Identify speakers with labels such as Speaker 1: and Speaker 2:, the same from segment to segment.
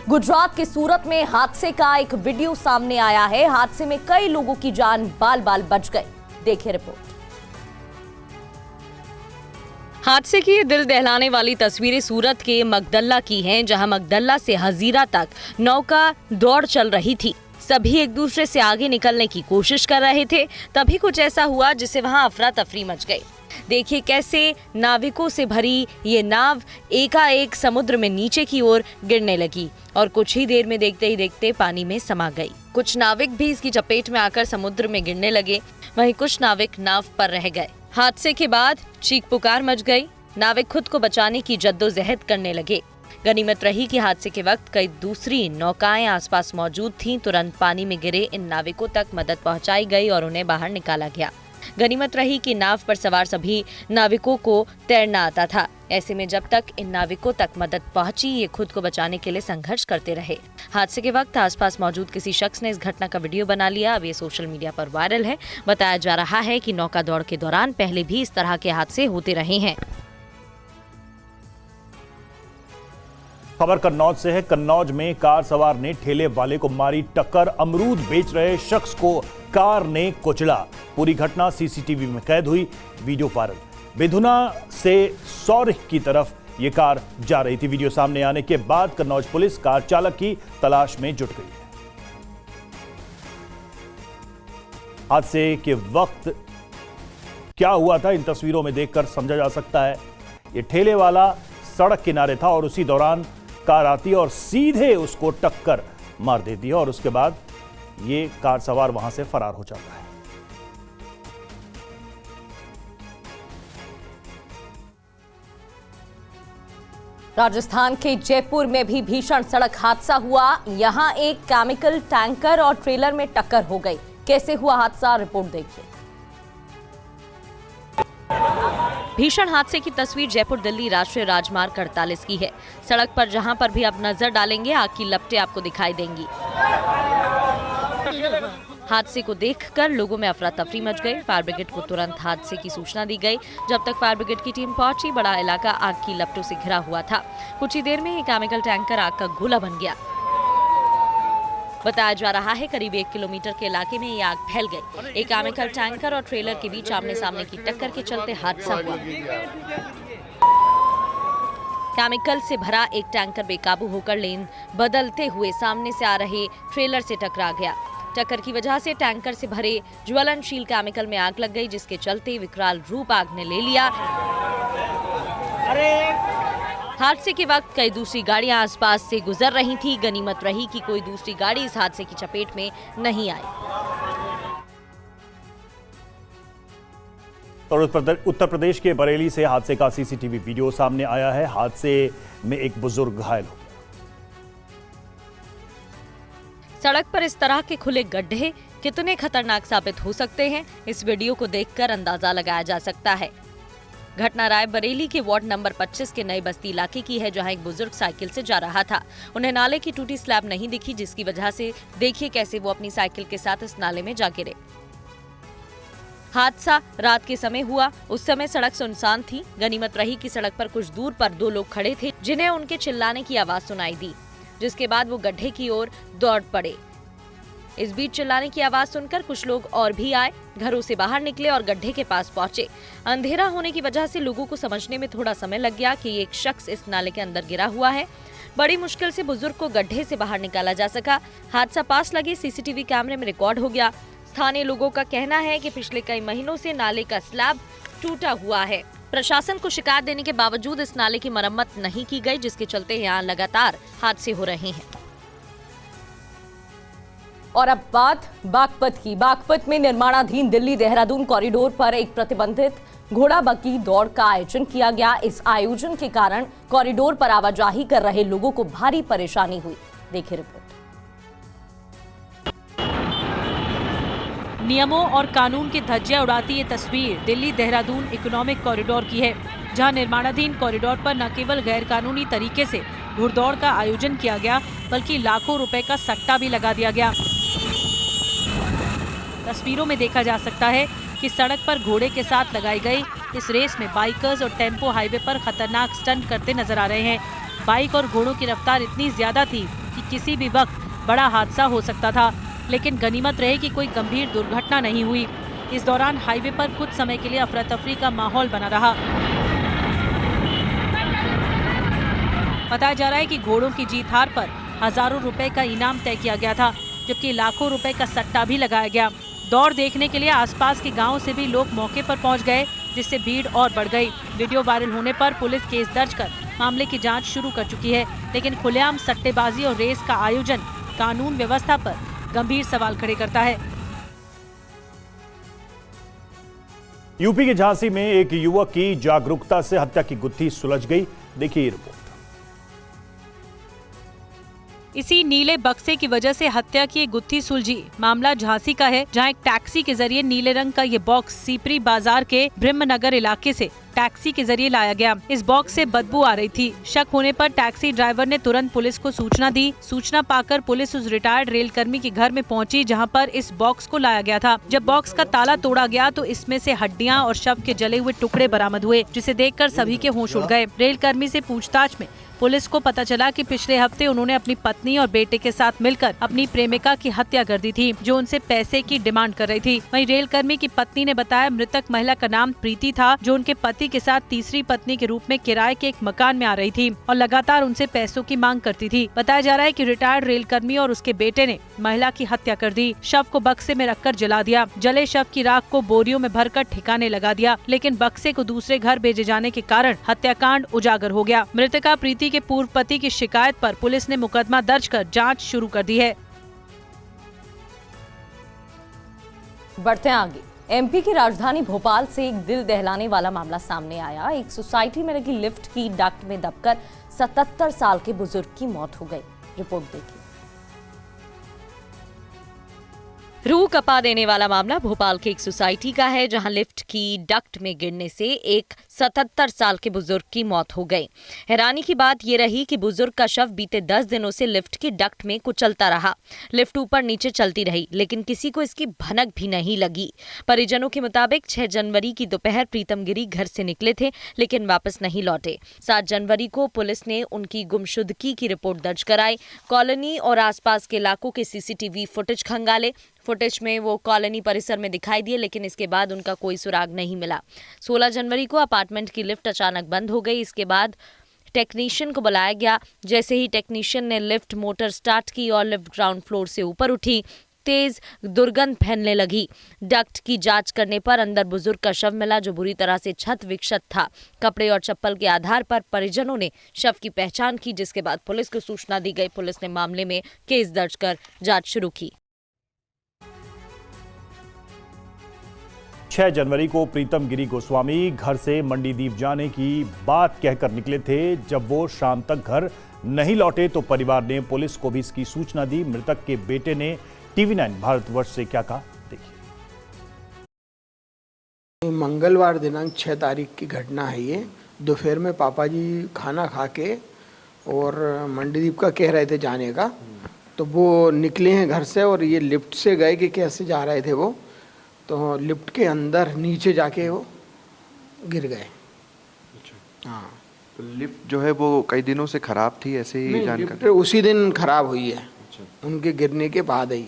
Speaker 1: गुजरात के सूरत में हादसे का एक वीडियो सामने आया है। हादसे में कई लोगों की जान बाल बाल बच गई। देखिए रिपोर्ट। हादसे की दिल दहलाने वाली तस्वीरें सूरत के मगदल्ला की हैं, जहां मगदल्ला से हजीरा तक नौका दौड़ चल रही थी। सभी एक दूसरे से आगे निकलने की कोशिश कर रहे थे, तभी कुछ ऐसा हुआ जिससे वहां अफरा तफरी मच गई। देखिए कैसे नाविकों से भरी ये नाव एकाएक समुद्र में नीचे की ओर गिरने लगी और कुछ ही देर में देखते ही देखते पानी में समा गई। कुछ नाविक भी इसकी चपेट में आकर समुद्र में गिरने लगे, वहीं कुछ नाविक नाव पर रह गए। हादसे के बाद चीख पुकार मच गई। नाविक खुद को बचाने की जद्दोजहद करने लगे। गनीमत रही कि हादसे के वक्त कई दूसरी नौकाएं आसपास मौजूद थीं। तुरंत पानी में गिरे इन नाविकों तक मदद पहुंचाई गई और उन्हें बाहर निकाला गया। गनीमत रही कि नाव पर सवार सभी नाविकों को तैरना आता था। ऐसे में जब तक इन नाविकों तक मदद पहुंची, ये खुद को बचाने के लिए संघर्ष करते रहे। हादसे के वक्त आसपास मौजूद किसी शख्स ने इस घटना का वीडियो बना लिया। अब ये सोशल मीडिया पर वायरल है। बताया जा रहा है कि नौका दौड़ के दौरान पहले भी इस तरह के हादसे होते रहे हैं।
Speaker 2: खबर कन्नौज से है। कन्नौज में कार सवार ने ठेले वाले को मारी टक्कर। अमरूद बेच रहे शख्स को कार ने कुचला। पूरी घटना सीसीटीवी में कैद हुई। Video viral. बेधुना से सौरह की तरफ यह कार जा रही थी। वीडियो सामने आने के बाद कन्नौज पुलिस कार चालक की तलाश में जुट गई है। हादसे के वक्त क्या हुआ था इन तस्वीरों में देखकर समझा जा सकता है। यह ठेले वाला सड़क किनारे था और उसी दौरान कार आती है और सीधे उसको टक्कर मार देती है और उसके बाद ये कार सवार वहां से फरार हो जाता है।
Speaker 1: राजस्थान के जयपुर में भी भीषण सड़क हादसा हुआ। यहां एक केमिकल टैंकर और ट्रेलर में टक्कर हो गई। कैसे हुआ हादसा, रिपोर्ट देखिए। भीषण हादसे की तस्वीर जयपुर दिल्ली राष्ट्रीय राजमार्ग 48 की है। सड़क पर जहां पर भी आप नजर डालेंगे, आग की लपटें आपको दिखाई देंगी। हादसे को देखकर लोगों में अफरा तफरी मच गई। फायर ब्रिगेड को तुरंत हादसे की सूचना दी गई। जब तक फायर ब्रिगेड की टीम पहुंची, बड़ा इलाका आग की लपटों से घिरा हुआ था। कुछ ही देर में ये केमिकल टैंकर आग का गोला बन गया। बताया जा रहा है करीब 1 किलोमीटर के इलाके में ये आग फैल गई। एक केमिकल टैंकर और ट्रेलर के बीच आमने सामने की टक्कर के चलते हादसा हुआ। केमिकल से भरा एक टैंकर बेकाबू होकर लेन बदलते हुए सामने से आ रहे ट्रेलर से टकरा गया। टक्कर की वजह से टैंकर से भरे ज्वलनशील केमिकल में आग लग गई, जिसके चलते विकराल रूप आग ने ले लिया। हादसे के वक्त कई दूसरी गाड़ियां आसपास से गुजर रही थी। गनीमत रही कि कोई दूसरी गाड़ी इस हादसे की चपेट में नहीं आई।
Speaker 2: और उत्तर प्रदेश के बरेली से हादसे का सीसीटीवी वीडियो सामने आया है। हादसे में एक बुजुर्ग घायल हो गया।
Speaker 1: सड़क पर इस तरह के खुले गड्ढे कितने खतरनाक साबित हो सकते हैं, इस वीडियो को देखकर अंदाजा लगाया जा सकता है। घटना राय बरेली के वार्ड नंबर 25 के नई बस्ती इलाके की है, जहां एक बुजुर्ग साइकिल से जा रहा था। उन्हें नाले की टूटी स्लैब नहीं दिखी, जिसकी वजह से देखिए कैसे वो अपनी साइकिल के साथ इस नाले में जा गिरे। हादसा रात के समय हुआ। उस समय सड़क सुनसान थी। गनीमत रही कि सड़क पर कुछ दूर पर 2 लोग खड़े थे, जिन्हें उनके चिल्लाने की आवाज सुनाई दी, जिसके बाद वो गड्ढे की ओर दौड़ पड़े। इस बीच चिल्लाने की आवाज सुनकर कुछ लोग और भी आए, घरों से बाहर निकले और गड्ढे के पास पहुंचे। अंधेरा होने की वजह से लोगों को समझने में थोड़ा समय लग गया कि एक शख्स इस नाले के अंदर गिरा हुआ है। बड़ी मुश्किल से बुजुर्ग को गड्ढे से बाहर निकाला जा सका। हादसा पास लगे सीसीटीवी कैमरे में रिकॉर्ड हो गया। स्थानीय लोगों का कहना है कि पिछले कई महीनों से नाले का स्लैब टूटा हुआ है। प्रशासन को शिकायत देने के बावजूद इस नाले की मरम्मत नहीं की गई, जिसके चलते यहाँ लगातार हादसे हो रहे हैं। और अब बात बागपत की। बागपत में निर्माणाधीन दिल्ली देहरादून कॉरिडोर पर एक प्रतिबंधित घोड़ा बग्गी दौड़ का आयोजन किया गया। इस आयोजन के कारण कॉरिडोर पर आवाजाही कर रहे लोगों को भारी परेशानी हुई। देखिए रिपोर्ट।
Speaker 3: नियमों और कानून की धज्जियां उड़ाती ये तस्वीर दिल्ली देहरादून इकोनॉमिक कॉरिडोर की है, जहां निर्माणाधीन कॉरिडोर पर न केवल गैर कानूनी तरीके से घुड़दौड़ का आयोजन किया गया, बल्कि लाखों रुपए का सट्टा भी लगा दिया गया। तस्वीरों में देखा जा सकता है कि सड़क पर घोड़े के साथ लगाई गई इस रेस में बाइकर्स और टेम्पो हाईवे पर खतरनाक स्टंट करते नजर आ रहे हैं। बाइक और घोड़ों की रफ्तार इतनी ज्यादा थी कि किसी भी वक्त बड़ा हादसा हो सकता था, लेकिन गनीमत रहे कि कोई गंभीर दुर्घटना नहीं हुई। इस दौरान हाईवे पर कुछ समय के लिए अफरा तफरी का माहौल बना रहा। बताया जा रहा है कि घोड़ों की जीत हार पर हजारों रुपए का इनाम तय किया गया था, जबकि लाखों रुपए का सट्टा भी लगाया गया। दौड़ देखने के लिए आसपास के गांव से भी लोग मौके पर पहुंच गए, जिससे भीड़ और बढ़ गई। वीडियो वायरल होने पर पुलिस केस दर्ज कर मामले की जांच शुरू कर चुकी है, लेकिन खुलेआम सट्टेबाजी और रेस का आयोजन कानून व्यवस्था पर गंभीर सवाल खड़े करता है।
Speaker 2: यूपी के झांसी में एक युवक की जागरूकता से हत्या की गुत्थी सुलझ गई। देखिए ये रिपोर्ट।
Speaker 3: इसी नीले बक्से की वजह से हत्या की एक गुत्थी सुलझी। मामला झांसी का है, जहां एक टैक्सी के जरिए नीले रंग का ये बॉक्स सीपरी बाजार के ब्रह्मनगर इलाके से टैक्सी के जरिए लाया गया। इस बॉक्स से बदबू आ रही थी। शक होने पर टैक्सी ड्राइवर ने तुरंत पुलिस को सूचना दी। सूचना पाकर पुलिस उस रिटायर्ड रेल कर्मी के घर में पहुंची, जहां पर इस बॉक्स को लाया गया था। जब बॉक्स का ताला तोड़ा गया तो इसमें से हड्डियां और शव के जले हुए टुकड़े बरामद हुए, जिसे देखकर सभी के होश उड़ गए। रेल कर्मी से पूछताछ में पुलिस को पता चला कि पिछले हफ्ते उन्होंने अपनी पत्नी और बेटे के साथ मिलकर अपनी प्रेमिका की हत्या कर दी थी, जो उनसे पैसे की डिमांड कर रही थी। वहीं रेल कर्मी की पत्नी ने बताया मृतक महिला का नाम प्रीति था, जो उनके पति के साथ तीसरी पत्नी के रूप में किराए के एक मकान में आ रही थी और लगातार उनसे पैसों की मांग करती थी। बताया जा रहा है कि रिटायर्ड रेल कर्मी और उसके बेटे ने महिला की हत्या कर दी। शव को बक्से में रखकर जला दिया। जले शव की राख को बोरियों में भरकर ठिकाने लगा दिया, लेकिन बक्से को दूसरे घर भेजे जाने के कारण हत्याकांड उजागर हो गया। मृतका प्रीति के पूर्व पति की शिकायत पर पुलिस ने मुकदमा दर्ज कर जांच शुरू कर दी है।
Speaker 1: बढ़ते हैं आगे। एमपी की राजधानी भोपाल से एक दिल दहलाने वाला मामला सामने आया। एक सोसाइटी में लगी लिफ्ट की डक्ट में दबकर 77 साल के बुजुर्ग की मौत हो गई। रिपोर्ट देखिए। रूह कपा देने वाला मामला भोपाल की एक सोसाइटी का है, जहां लिफ्ट की डक्ट में गिरने से एक 77 साल के बुजुर्ग की मौत हो गई। हैरानी की बात यह रही कि बुजुर्ग का शव बीते 10 दिनों से लिफ्ट की डक्ट में कुचलता रहा। लिफ्ट ऊपर नीचे चलती रही, लेकिन किसी को इसकी भनक भी नहीं लगी। परिजनों के मुताबिक 6 जनवरी की दोपहर प्रीतम गिरी घर से निकले थे, लेकिन वापस नहीं लौटे। 7 जनवरी को पुलिस ने उनकी गुमशुदगी की रिपोर्ट दर्ज कराई। कॉलोनी और आसपास के इलाकों के सीसीटीवी फुटेज खंगाले। फुटेज में वो कॉलोनी परिसर में दिखाई दिए, लेकिन इसके बाद उनका कोई सुराग नहीं मिला। 16 जनवरी को अपार्टमेंट की लिफ्ट अचानक बंद हो गई। इसके बाद टेक्नीशियन को बुलाया गया। जैसे ही टेक्नीशियन ने लिफ्ट मोटर स्टार्ट की और लिफ्ट ग्राउंड फ्लोर से ऊपर उठी, तेज दुर्गंध फैलने लगी। डक्ट की जांच करने पर अंदर बुजुर्ग का शव मिला, जो बुरी तरह से क्षत विक्षत था। कपड़े और चप्पल के आधार पर परिजनों ने शव की पहचान की, जिसके बाद पुलिस को सूचना दी गई। पुलिस ने मामले में केस दर्ज कर जांच शुरू की।
Speaker 2: 6 जनवरी को प्रीतम गिरी गोस्वामी घर से मंडीदीप जाने की बात कहकर निकले थे। जब वो शाम तक घर नहीं लौटे तो परिवार ने पुलिस को भी इसकी सूचना दी। मृतक के बेटे ने TV9 भारतवर्ष से क्या कहा, देखिए।
Speaker 4: मंगलवार दिनांक 6 तारीख की घटना है ये। दोपहर में पापा जी खाना खा के और मंडीदीप का कह रहे थे जाने का, तो वो निकले हैं घर से और ये लिफ्ट से गए कि कैसे जा रहे थे वो, तो लिफ्ट के अंदर नीचे जाके वो गिर गए। हाँ,
Speaker 5: तो लिफ्ट जो है वो कई दिनों से खराब थी, ऐसे ही जानकारी?
Speaker 4: लिफ्ट उसी दिन खराब हुई है। उनके गिरने के बाद ही।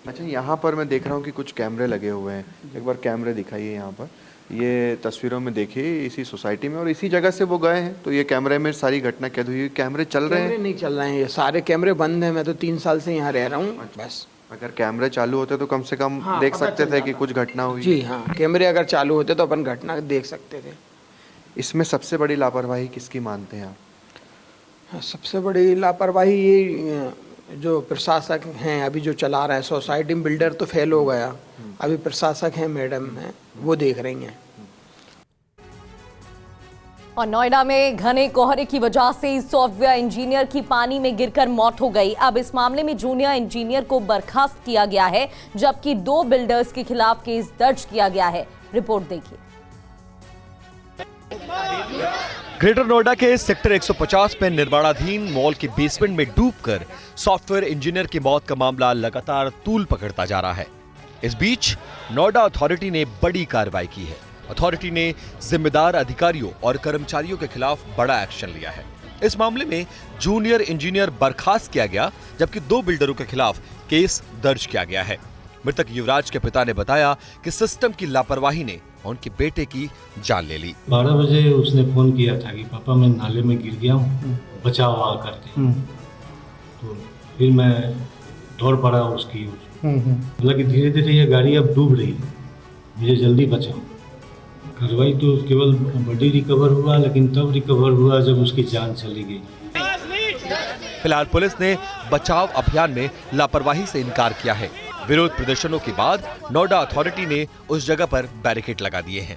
Speaker 5: अच्छा, यहाँ पर मैं देख रहा हूँ कि कुछ कैमरे लगे हुए हैं। एक बार कैमरे दिखाइए यहाँ पर। ये तस्वीरों में देखिए, इसी सोसाइटी में और इसी जगह से वो गए हैं, तो ये कैमरे में सारी घटना कैद हुई है। कैमरे चल रहे हैं?
Speaker 4: कैमरे नहीं चल रहे हैं, ये सारे कैमरे बंद हैं। मैं तो 3 साल से यहाँ रह रहा हूँ। बस
Speaker 5: अगर कैमरे चालू होते तो कम से कम
Speaker 4: हाँ,
Speaker 5: देख सकते थे कि कुछ घटना हुई।
Speaker 4: जी हाँ, कैमरे अगर चालू होते तो अपन घटना देख सकते थे।
Speaker 5: इसमें सबसे बड़ी लापरवाही किसकी मानते हैं आप?
Speaker 4: सबसे बड़ी लापरवाही ये जो प्रशासक हैं अभी जो चला रहा है सोसाइटी में। बिल्डर तो फेल हो गया, अभी प्रशासक हैं, मैडम हैं, वो देख रही हैं।
Speaker 1: और नोएडा में घने कोहरे की वजह से सॉफ्टवेयर इंजीनियर की पानी में गिरकर मौत हो गई। अब इस मामले में जूनियर इंजीनियर को बर्खास्त किया गया है, जबकि 2 बिल्डर्स के खिलाफ केस दर्ज किया गया है। रिपोर्ट देखिए।
Speaker 6: ग्रेटर नोएडा के सेक्टर 150 में निर्माणाधीन मॉल के बेसमेंट में डूबकर सॉफ्टवेयर इंजीनियर की मौत का मामला लगातार तूल पकड़ता जा रहा है। इस बीच नोएडा अथॉरिटी ने बड़ी कार्रवाई की है। अथॉरिटी ने जिम्मेदार अधिकारियों और कर्मचारियों के खिलाफ बड़ा एक्शन लिया है। इस मामले में जूनियर इंजीनियर बर्खास्त किया गया, जबकि 2 बिल्डरों के खिलाफ केस दर्ज किया गया है। मृतक युवराज के पिता ने बताया कि सिस्टम की लापरवाही ने उनके बेटे की जान ले ली।
Speaker 7: 12 बजे उसने फोन किया था कि पापा मैं नाले में गिर गया हूँ, बचाओ आ करके। तो फिर मैं दौड़ पड़ा उसकी ओर। मतलब कि धीरे धीरे ये गाड़ी अब डूब रही है, मुझे जल्दी बचाओ। कार्रवाई तो केवल बॉडी रिकवर हुआ, लेकिन तब रिकवर हुआ जब उसकी जान चली गई।
Speaker 6: फिलहाल पुलिस ने बचाव अभियान में लापरवाही से इनकार किया है। विरोध प्रदर्शनों के बाद नोएडा अथॉरिटी ने उस जगह पर बैरिकेड लगा दिए हैं।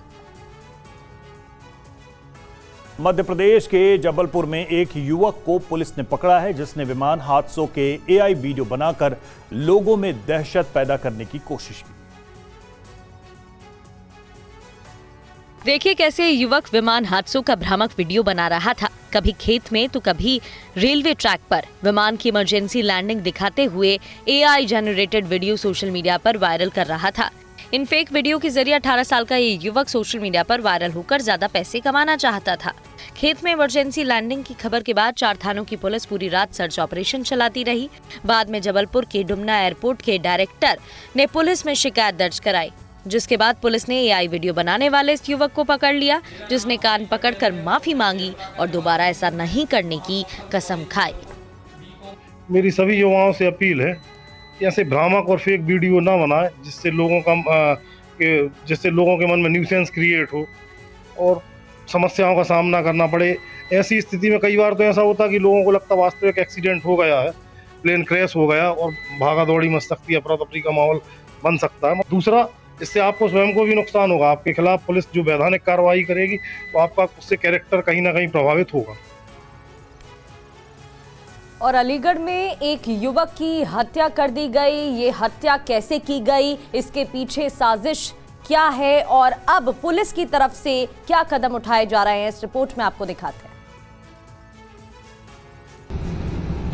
Speaker 2: मध्य प्रदेश के जबलपुर में एक युवक को पुलिस ने पकड़ा है, जिसने विमान हादसों के एआई वीडियो बनाकर लोगों में दहशत पैदा करने की कोशिश की।
Speaker 1: देखिए कैसे युवक विमान हादसों का भ्रामक वीडियो बना रहा था। कभी खेत में तो कभी रेलवे ट्रैक पर विमान की इमरजेंसी लैंडिंग दिखाते हुए AI generated video social media पर वायरल कर रहा था। इन फेक वीडियो के जरिए 18 साल का ये युवक सोशल मीडिया पर वायरल होकर ज्यादा पैसे कमाना चाहता था। खेत में इमरजेंसी लैंडिंग की खबर के बाद 4 थानों की पुलिस पूरी रात सर्च ऑपरेशन चलाती रही। बाद में जबलपुर के डुमना एयरपोर्ट के डायरेक्टर ने पुलिस में शिकायत दर्ज कराई, जिसके बाद पुलिस ने एआई वीडियो बनाने वाले इस युवक को पकड़ लिया, जिसने कान पकड़कर माफी मांगी और दोबारा ऐसा नहीं करने की कसम खाई।
Speaker 8: मेरी सभी युवाओं से अपील है कि ऐसे भ्रामक और फेक वीडियो ना बनाए, जिससे लोगों के मन में न्यूसेंस क्रिएट हो और समस्याओं का सामना करना पड़े। ऐसी स्थिति में कई बार तो ऐसा होता कि लोगों को लगता वास्तविक एक्सीडेंट हो गया है, प्लेन क्रैश हो गया और भागा दौड़ी मस्ती अफरा तफरी का माहौल बन सकता है। दूसरा, इससे आपको स्वयं को भी नुकसान होगा। आपके खिलाफ पुलिस जो वैधानिक कार्रवाई करेगी तो आपका उससे कैरेक्टर कहीं ना कहीं प्रभावित होगा।
Speaker 1: और अलीगढ़ में एक युवक की हत्या कर दी गई। ये हत्या कैसे की गई, इसके पीछे साजिश क्या है और अब पुलिस की तरफ से क्या कदम उठाए जा रहे हैं, इस रिपोर्ट में आपको दिखाते हैं।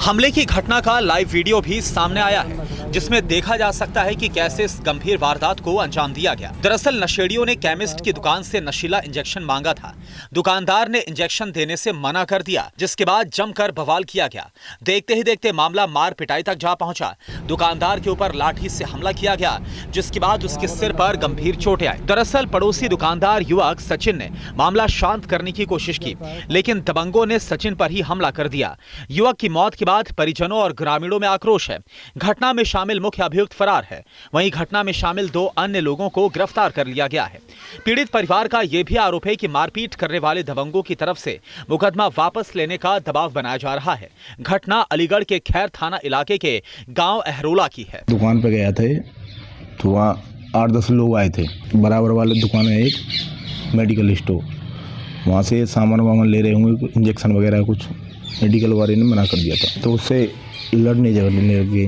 Speaker 9: हमले की घटना का लाइव वीडियो भी सामने आया है, जिसमें देखा जा सकता है कि कैसे इस गंभीर वारदात को अंजाम दिया गया। दरअसल नशेड़ियों ने केमिस्ट की दुकान से नशीला इंजेक्शन मांगा था। दुकानदार ने इंजेक्शन देने से मना कर दिया, जिसके बाद जमकर बवाल किया गया। देखते ही देखते मामला मार पिटाई तक जा पहुंचा। दुकानदार के ऊपर लाठी से हमला किया गया, जिसके बाद उसके सिर पर गंभीर चोटें आई। दरअसल पड़ोसी दुकानदार युवक सचिन ने मामला शांत करने की कोशिश की, लेकिन दबंगों ने सचिन पर ही हमला कर दिया। युवक की मौत के बाद परिजनों और ग्रामीणों में आक्रोश है। घटना में शामिल मुख्य अभियुक्त फरार है। वहीं घटना में शामिल 2 अन्य लोगों को गिरफ्तार कर लिया गया है। पीड़ित परिवार का यह भी आरोप है कि मारपीट करने वाले दबंगों की तरफ से मुकदमा वापस लेने का दबाव बनाया जा रहा है। घटना अलीगढ़ के खैर थाना इलाके के गांव अहरोला की है।
Speaker 10: दुकान पे गया थे तो वहाँ 8-10 लोग आए थे। बराबर वाले दुकान है एक मेडिकल स्टोर, वहाँ से सामान वामान ले रहे होंगे, इंजेक्शन वगैरह कुछ। मेडिकल वाले ने मना कर दिया था तो उससे लड़ने झगड़ने लगे।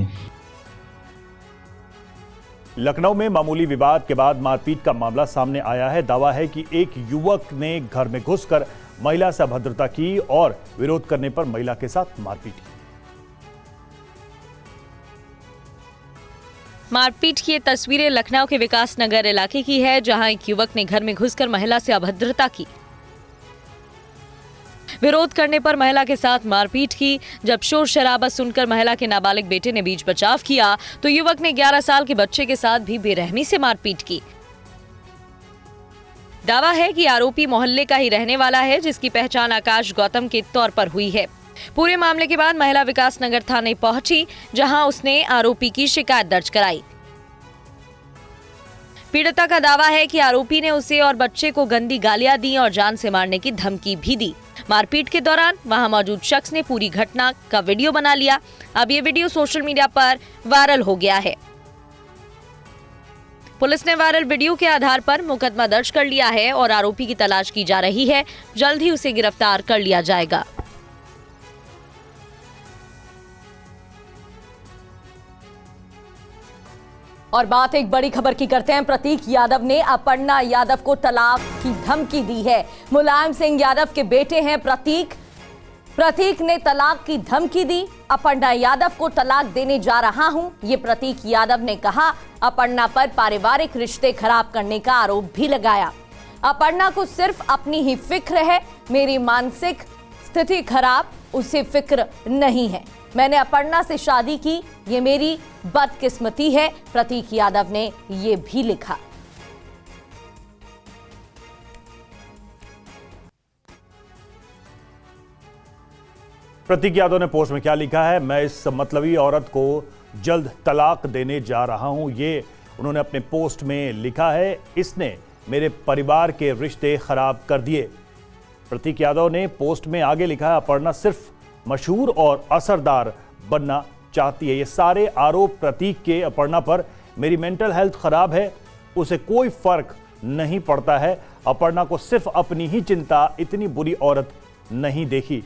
Speaker 2: लखनऊ में मामूली विवाद के बाद मारपीट का मामला सामने आया है। दावा है कि एक युवक ने घर में घुसकर महिला से अभद्रता की और विरोध करने पर महिला के साथ मारपीट की।
Speaker 1: मारपीट की ये तस्वीरें लखनऊ के विकास नगर इलाके की है, जहां एक युवक ने घर में घुसकर महिला से अभद्रता की। विरोध करने पर महिला के साथ मारपीट की। जब शोर शराबा सुनकर महिला के नाबालिग बेटे ने बीच बचाव किया तो युवक ने 11 साल के बच्चे के साथ भी बेरहमी से मारपीट की। दावा है कि आरोपी मोहल्ले का ही रहने वाला है, जिसकी पहचान आकाश गौतम के तौर पर हुई है। पूरे मामले के बाद महिला विकास नगर थाने पहुंची, जहां उसने आरोपी की शिकायत दर्ज कराई। पीड़िता का दावा है कि आरोपी ने उसे और बच्चे को गंदी गालियां दी और जान से मारने की धमकी भी दी। मारपीट के दौरान वहां मौजूद शख्स ने पूरी घटना का वीडियो बना लिया। अब ये वीडियो सोशल मीडिया पर वायरल हो गया है। पुलिस ने वायरल वीडियो के आधार पर मुकदमा दर्ज कर लिया है और आरोपी की तलाश की जा रही है। जल्द ही उसे गिरफ्तार कर लिया जाएगा। और बात एक बड़ी खबर की करते हैं। प्रतीक यादव ने अपर्णा यादव को तलाक की धमकी दी है। मुलायम सिंह यादव के बेटे हैं प्रतीक ने तलाक की धमकी दी। अपर्णा यादव को तलाक देने जा रहा हूं, ये प्रतीक यादव ने कहा। अपर्णा पर पारिवारिक रिश्ते खराब करने का आरोप भी लगाया। अपर्णा को सिर्फ अपनी ही फिक्र है, मेरी मानसिक स्थिति खराब, उसे फिक्र नहीं है। मैंने अपर्णा से शादी की, ये मेरी बदकिस्मती है, प्रतीक यादव ने ये भी लिखा।
Speaker 2: प्रतीक यादव ने पोस्ट में क्या लिखा है? मैं इस मतलबी औरत को जल्द तलाक देने जा रहा हूं, ये उन्होंने अपने पोस्ट में लिखा है। इसने मेरे परिवार के रिश्ते खराब कर दिए। प्रतीक यादव ने पोस्ट में आगे लिखा है, अपर्णा सिर्फ मशहूर और असरदार बनना चाहती है। ये सारे आरोप प्रतीक के अपर्णा पर। मेरी मेंटल हेल्थ खराब है, उसे कोई फर्क नहीं पड़ता है। अपर्णा को सिर्फ अपनी ही चिंता, इतनी बुरी औरत नहीं देखी।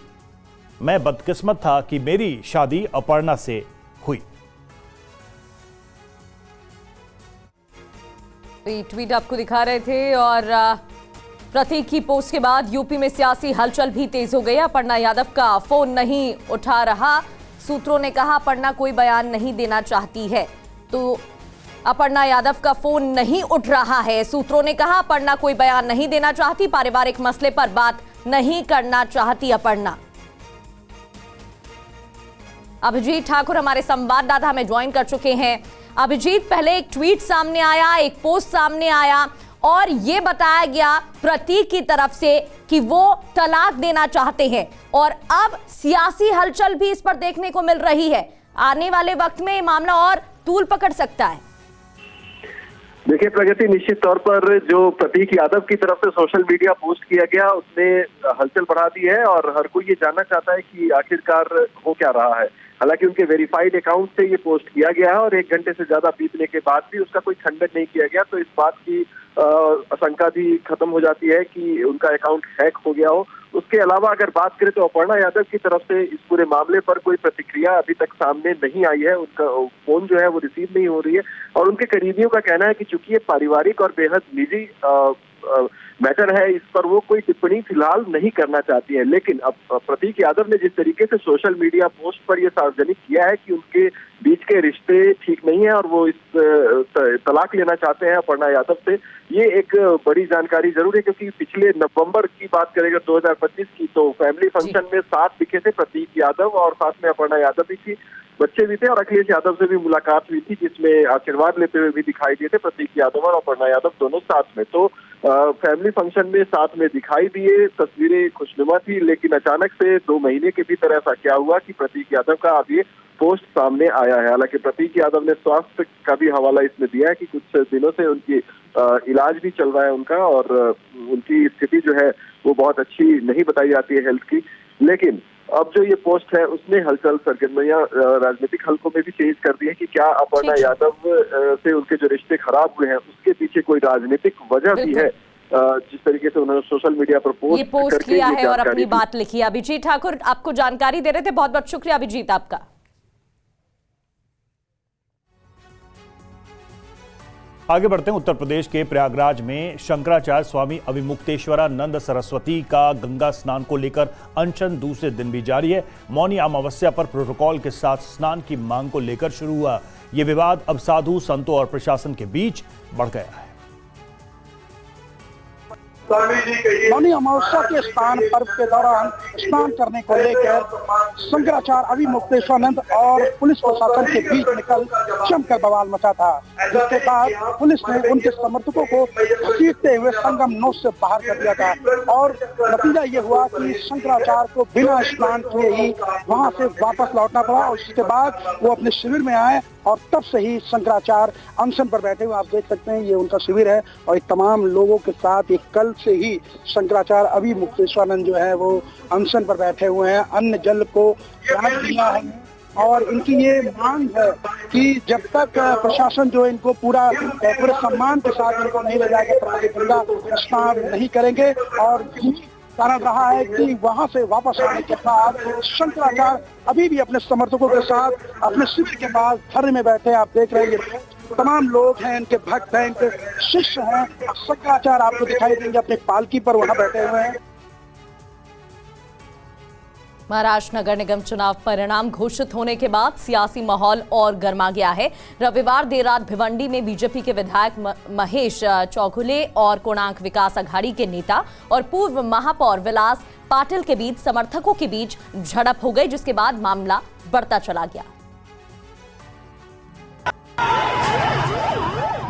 Speaker 2: मैं बदकिस्मत था कि मेरी शादी अपर्णा से हुई।
Speaker 1: ट्वीट आपको दिखा रहे थे और प्रतीक की पोस्ट के बाद यूपी में सियासी हलचल भी तेज हो गई। अपर्णा यादव का फोन नहीं उठा रहा। सूत्रों ने कहा अपर्णा कोई बयान नहीं देना चाहती है, तो अपर्णा यादव का फोन नहीं उठ रहा है। सूत्रों ने कहा अपर्णा कोई बयान नहीं देना चाहती, पारिवारिक मसले पर बात नहीं करना चाहती अपर्णा। अभिजीत ठाकुर हमारे संवाददाता हमें ज्वाइन कर चुके हैं। अभिजीत, पहले एक ट्वीट सामने आया, एक पोस्ट सामने आया और ये बताया गया प्रतीक की तरफ से कि वो तलाक देना चाहते हैं, और अब सियासी हलचल भी इस पर देखने को मिल रही है। आने वाले वक्त में ये मामला और तूल पकड़ सकता है।
Speaker 11: देखिए प्रगति, निश्चित तौर पर जो प्रतीक यादव की तरफ से सोशल मीडिया पोस्ट किया गया उसने हलचल बढ़ा दी है और हर कोई ये जानना चाहता है कि आखिरकार हो क्या रहा है। हालांकि उनके वेरीफाइड अकाउंट से ये पोस्ट किया गया है और 1 घंटे से ज्यादा बीतने के बाद भी उसका कोई खंडन नहीं किया गया, तो इस बात की आशंका भी खत्म हो जाती है कि उनका अकाउंट हैक हो गया हो। उसके अलावा अगर बात करें तो अपर्णा यादव की तरफ से इस पूरे मामले पर कोई प्रतिक्रिया अभी तक सामने नहीं आई है। उनका फोन जो है वो रिसीव नहीं हो रही है और उनके करीबियों का कहना है कि चूंकि ये पारिवारिक और बेहद निजी मैटर है, इस पर वो कोई टिप्पणी फिलहाल नहीं करना चाहती है। लेकिन अब प्रतीक यादव ने जिस तरीके से सोशल मीडिया पोस्ट पर यह सार्वजनिक किया है कि उनके बीच के रिश्ते ठीक नहीं है और वो इस तलाक लेना चाहते हैं अपर्णा यादव से, ये एक बड़ी जानकारी जरूर है। क्योंकि पिछले नवंबर की बात करें 2025 की, तो फैमिली फंक्शन में साथ दिखे थे प्रतीक यादव और साथ में अपर्णा यादव भी थी, बच्चे भी थे और अखिलेश यादव से भी मुलाकात हुई थी जिसमें आशीर्वाद लेते हुए भी दिखाई दिए थे प्रतीक यादव और अपर्णा यादव दोनों साथ में। तो फैमिली फंक्शन में साथ में दिखाई दिए, तस्वीरें खुशनुमा थी। लेकिन अचानक से 2 महीने के भीतर ऐसा क्या हुआ कि प्रतीक यादव का अब ये पोस्ट सामने आया है। हालांकि प्रतीक यादव ने स्वास्थ्य का भी हवाला इसमें दिया है कि कुछ दिनों से उनकी इलाज भी चल रहा है उनका और उनकी स्थिति जो है वो बहुत अच्छी नहीं बताई जाती है हेल्थ की। लेकिन अब जो ये पोस्ट है उसने हलचल सरगर्मियां राजनीतिक हलकों में भी तेज कर दी है कि क्या अपर्णा यादव से उनके जो रिश्ते खराब हुए हैं उसके पीछे कोई राजनीतिक वजह भी है। जिस तरीके से उन्होंने सोशल मीडिया पर पोस्ट
Speaker 1: किया है और अपनी बात लिखी। अभिजीत ठाकुर आपको जानकारी दे रहे थे, बहुत बहुत शुक्रिया अभिजीत आपका।
Speaker 2: आगे बढ़ते हैं। उत्तर प्रदेश के प्रयागराज में शंकराचार्य स्वामी अविमुक्तेश्वरानंद सरस्वती का गंगा स्नान को लेकर अनशन दूसरे दिन भी जारी है। मौनी अमावस्या पर प्रोटोकॉल के साथ स्नान की मांग को लेकर शुरू हुआ यह विवाद अब साधु संतों और प्रशासन के बीच बढ़ गया है।
Speaker 12: मौनी अमावस्या के स्नान पर्व के दौरान स्नान करने को लेकर शंकराचार्य अविमुक्तेश्वरानंद और पुलिस प्रशासन के बीच में कल जमकर बवाल मचा था, जिसके बाद पुलिस ने उनके समर्थकों को घसीटते हुए संगम नोच से बाहर कर दिया था और नतीजा ये हुआ कि शंकराचार्य को बिना स्नान किए ही वहां से वापस लौटना पड़ा और उसके बाद वो अपने शिविर में आए और तब से ही शंकराचार्य अनशन पर बैठे हुए। आप देख सकते हैं ये उनका शिविर है और तमाम लोगों के साथ एक कल से ही शंकराचार्य अविमुक्तेश्वरानंद जो है वो अनशन पर बैठे हुए हैं। अन्न जल को त्याग दिया है और इनकी ये मांग है कि जब तक प्रशासन जो इनको पूरे सम्मान के साथ इनको नहीं ले जाएगा गंगा स्नान नहीं करेंगे। और कारण रहा है कि वहां से वापस आने के बाद शंकराचार्य अभी भी अपने समर्थकों के साथ अपने शिविर के पास धरने में बैठे। आप देख रहे हैं तमाम लोग हैं, इनके भक्त हैं, इनके शिष्य हैं। शंकराचार्य आपको दिखाई देंगे अपनी पालकी पर वहां बैठे हुए हैं।
Speaker 1: महाराष्ट्र नगर निगम चुनाव परिणाम घोषित होने के बाद सियासी माहौल और गर्मा गया है। रविवार देर रात भिवंडी में बीजेपी के विधायक महेश चौगुले और कोणार्क विकास अघाड़ी के नेता और पूर्व महापौर विलास पाटिल के बीच समर्थकों के बीच झड़प हो गई, जिसके बाद मामला बढ़ता चला गया।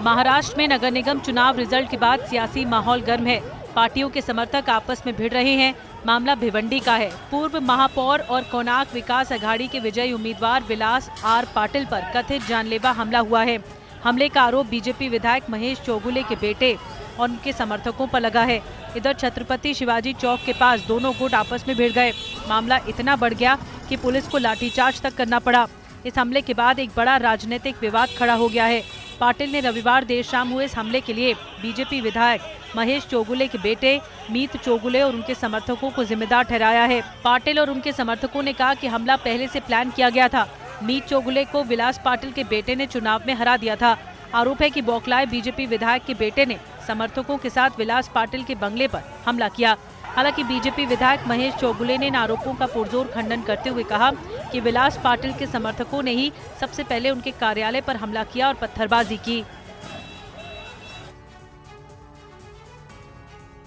Speaker 3: महाराष्ट्र में नगर निगम चुनाव रिजल्ट के बाद सियासी माहौल गर्म है। पार्टियों के समर्थक आपस में भिड़ रहे हैं। मामला भिवंडी का है। पूर्व महापौर और कोणार्क विकास अघाड़ी के विजयी उम्मीदवार विलास आर पाटिल पर कथित जानलेवा हमला हुआ है। हमले का आरोप बीजेपी विधायक महेश चौगुले के बेटे और उनके समर्थकों पर लगा है। इधर छत्रपति शिवाजी चौक के पास दोनों गुट आपस में भिड़ गए। मामला इतना बढ़ गया कि पुलिस को लाठीचार्ज तक करना पड़ा। इस हमले के बाद एक बड़ा राजनीतिक विवाद खड़ा हो गया है। पाटिल ने रविवार देर शाम हुए इस हमले के लिए बीजेपी विधायक महेश चौगुले के बेटे मीत चौगुले और उनके समर्थकों को जिम्मेदार ठहराया है। पाटिल और उनके समर्थकों ने कहा कि हमला पहले से प्लान किया गया था। मीत चौगुले को विलास पाटिल के बेटे ने चुनाव में हरा दिया था। आरोप है कि बौखलाए बीजेपी विधायक के बेटे ने समर्थकों के साथ विलास पाटिल के बंगले पर हमला किया। हालांकि बीजेपी विधायक महेश चौगुले ने इन आरोपों का पुरजोर खंडन करते हुए कहा कि विलास पाटिल के समर्थकों ने ही सबसे पहले उनके कार्यालय पर हमला किया और पत्थरबाजी की।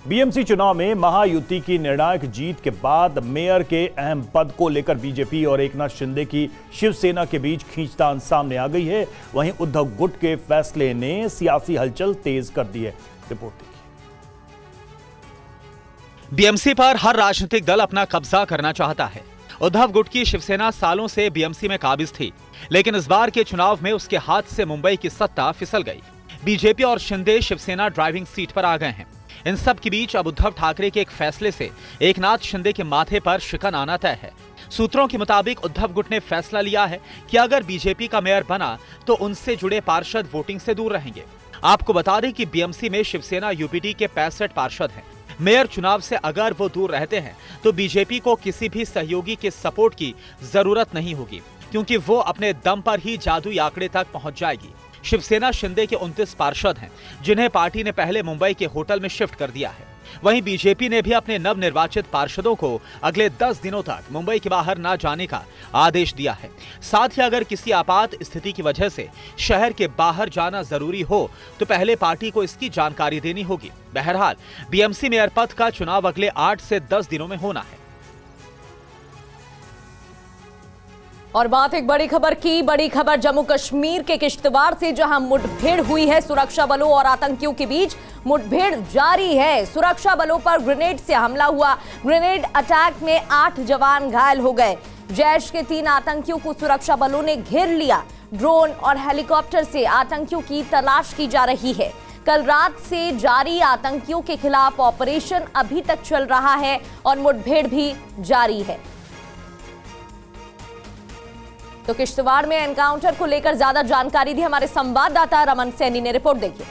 Speaker 2: बीएमसी चुनाव में महायुति की निर्णायक जीत के बाद मेयर के अहम पद को लेकर बीजेपी और एकनाथ शिंदे की शिवसेना के बीच खींचतान सामने आ गई है। वहीं उद्धव गुट के फैसले ने सियासी हलचल तेज कर दी है। रिपोर्ट देखिए।
Speaker 9: बीएमसी पर हर राजनीतिक दल अपना कब्जा करना चाहता है। उद्धव गुट की शिवसेना सालों से बीएमसी में काबिज थी, लेकिन इस बार के चुनाव में उसके हाथ से मुंबई की सत्ता फिसल गई। बीजेपी और शिंदे शिवसेना ड्राइविंग सीट पर आ गए हैं। इन सब के बीच अब उद्धव ठाकरे के एक फैसले से एकनाथ शिंदे के माथे पर शिकन आना तय है। सूत्रों के मुताबिक उद्धव गुट ने फैसला लिया है कि अगर बीजेपी का मेयर बना तो उनसे जुड़े पार्षद वोटिंग से दूर रहेंगे। आपको बता दें कि बीएमसी में शिवसेना यूपीडी के 65 पार्षद हैं। मेयर चुनाव से अगर वो दूर रहते हैं तो बीजेपी को किसी भी सहयोगी के सपोर्ट की जरूरत नहीं होगी, क्योंकि वो अपने दम पर ही जादुई आंकड़े तक पहुंच जाएगी। शिवसेना शिंदे के 29 पार्षद हैं, जिन्हें पार्टी ने पहले मुंबई के होटल में शिफ्ट कर दिया है। वहीं बीजेपी ने भी अपने नवनिर्वाचित पार्षदों को अगले 10 दिनों तक मुंबई के बाहर न जाने का आदेश दिया है। साथ ही अगर किसी आपात स्थिति की वजह से शहर के बाहर जाना जरूरी हो तो पहले पार्टी को इसकी जानकारी देनी होगी। बहरहाल बीएमसी मेयर पद का चुनाव अगले 8 से 10 दिनों में होना है।
Speaker 1: और बात एक बड़ी खबर की। बड़ी खबर जम्मू कश्मीर के किश्तवाड़ से, जहां मुठभेड़ हुई है। सुरक्षा बलों और आतंकियों के बीच मुठभेड़ जारी है। सुरक्षा बलों पर ग्रेनेड से हमला हुआ। ग्रेनेड अटैक में 8 जवान घायल हो गए। जैश के 3 आतंकियों को सुरक्षा बलों ने घेर लिया। ड्रोन और हेलीकॉप्टर से आतंकियों की तलाश की जा रही है। कल रात से जारी आतंकियों के खिलाफ ऑपरेशन अभी तक चल रहा है और मुठभेड़ भी जारी है। तो किश्तवाड़ में एनकाउंटर को लेकर ज्यादा जानकारी दी हमारे संवाददाता रमन सैनी ने। रिपोर्ट देखिए।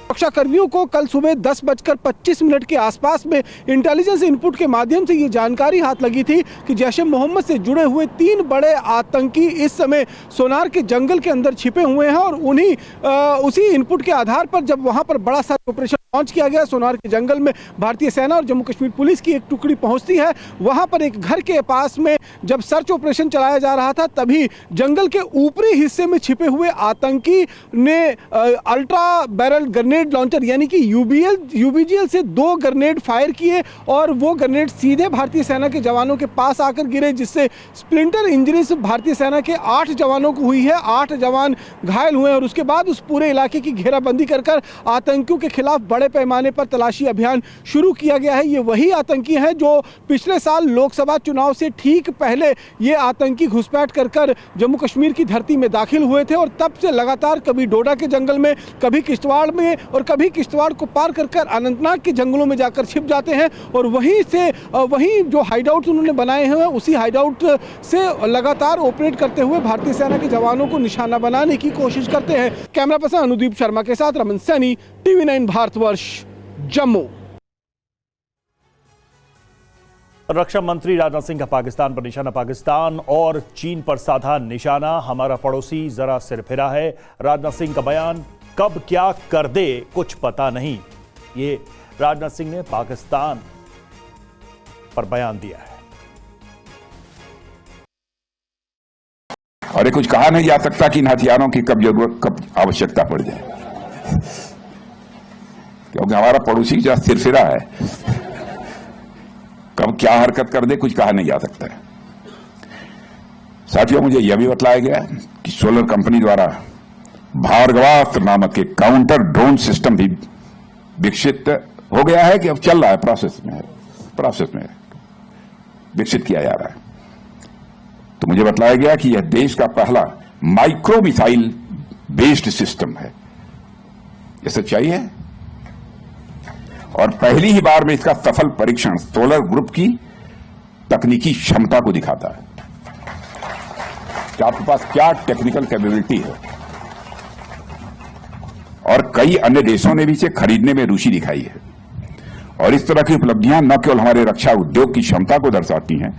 Speaker 12: सुरक्षा कर्मियों को कल सुबह 10:25 के आसपास में इंटेलिजेंस इनपुट के माध्यम से ये जानकारी हाथ लगी थी कि जैश ए मोहम्मद से जुड़े हुए 3 बड़े आतंकी इस समय सोनार के जंगल के अंदर छिपे हुए हैं। और उसी इनपुट के आधार पर जब वहां पर बड़ा सा ऑपरेशन लॉन्च किया गया, सोनार के जंगल में भारतीय सेना और जम्मू कश्मीर पुलिस की एक टुकड़ी पहुंचती है। वहां पर एक घर के पास में जब सर्च ऑपरेशन चलाया जा रहा था, तभी जंगल के ऊपरी हिस्से में छिपे हुए आतंकी ने अल्ट्रा बैरल ग्रेनेड लॉन्चर यानी कि यूबीजीएल से 2 ग्रेनेड फायर किए और वो ग्रेनेड सीधे भारतीय सेना के जवानों के पास आकर गिरे, जिससे स्प्लिंटर इंजरीज भारतीय सेना के 8 जवानों को हुई है। 8 जवान घायल हुए और उसके बाद उस पूरे इलाके की घेराबंदी कर आतंकियों के खिलाफ बड़े पैमाने पर तलाशी अभियान शुरू किया गया है। ये वही आतंकी हैं जो पिछले साल लोकसभा चुनाव से ठीक पहले ये आतंकी घुसपैठ कर जम्मू कश्मीर की धरती में दाखिल हुए थे और तब से लगातार कभी डोडा के जंगल में, कभी किश्तवाड़ में और कभी किश्तवाड़ को पार कर अनंतनाग के जंगलों में जाकर छिप जाते हैं। और वहीं जो हाइडआउट उन्होंने बनाए हैं उसी हाइडआउट से लगातार ऑपरेट करते हुए भारतीय सेना के जवानों को निशाना बनाने की कोशिश करते हैं। कैमरा पर्सन अनुदीप शर्मा के साथ रमन सैनी, TV9 भारतवर्ष, जम्मू।
Speaker 2: रक्षा मंत्री राजनाथ सिंह का पाकिस्तान पर निशाना। पाकिस्तान और चीन पर साधा निशाना। हमारा पड़ोसी जरा सिर फिरा है। राजनाथ सिंह का बयान, कब क्या कर दे कुछ पता नहीं। ये राजनाथ सिंह ने पाकिस्तान पर बयान दिया है।
Speaker 13: और ये कुछ कहा नहीं जा सकता कि इन हथियारों की कब जरूरत, कब आवश्यकता पड़ जाए, क्योंकि हमारा पड़ोसी जो सिरफिरा है, कब क्या हरकत कर दे कुछ कहा नहीं जा सकता है। साथियों, मुझे यह भी बतलाया गया कि सोलर कंपनी द्वारा भार्गवास्त्र नामक एक काउंटर ड्रोन सिस्टम भी विकसित हो गया है, कि अब चल रहा है, प्रोसेस में विकसित किया जा रहा है। तो मुझे बतलाया गया कि यह देश का पहला माइक्रो मिसाइल बेस्ड सिस्टम है। यह सच्चाई है और पहली ही बार में इसका सफल परीक्षण सोलर ग्रुप की तकनीकी क्षमता को दिखाता है कि आपके पास क्या टेक्निकल कैपेबिलिटी है। और कई अन्य देशों ने भी इसे खरीदने में रुचि दिखाई है। और इस तरह की उपलब्धियां न केवल हमारे रक्षा उद्योग की क्षमता को दर्शाती हैं,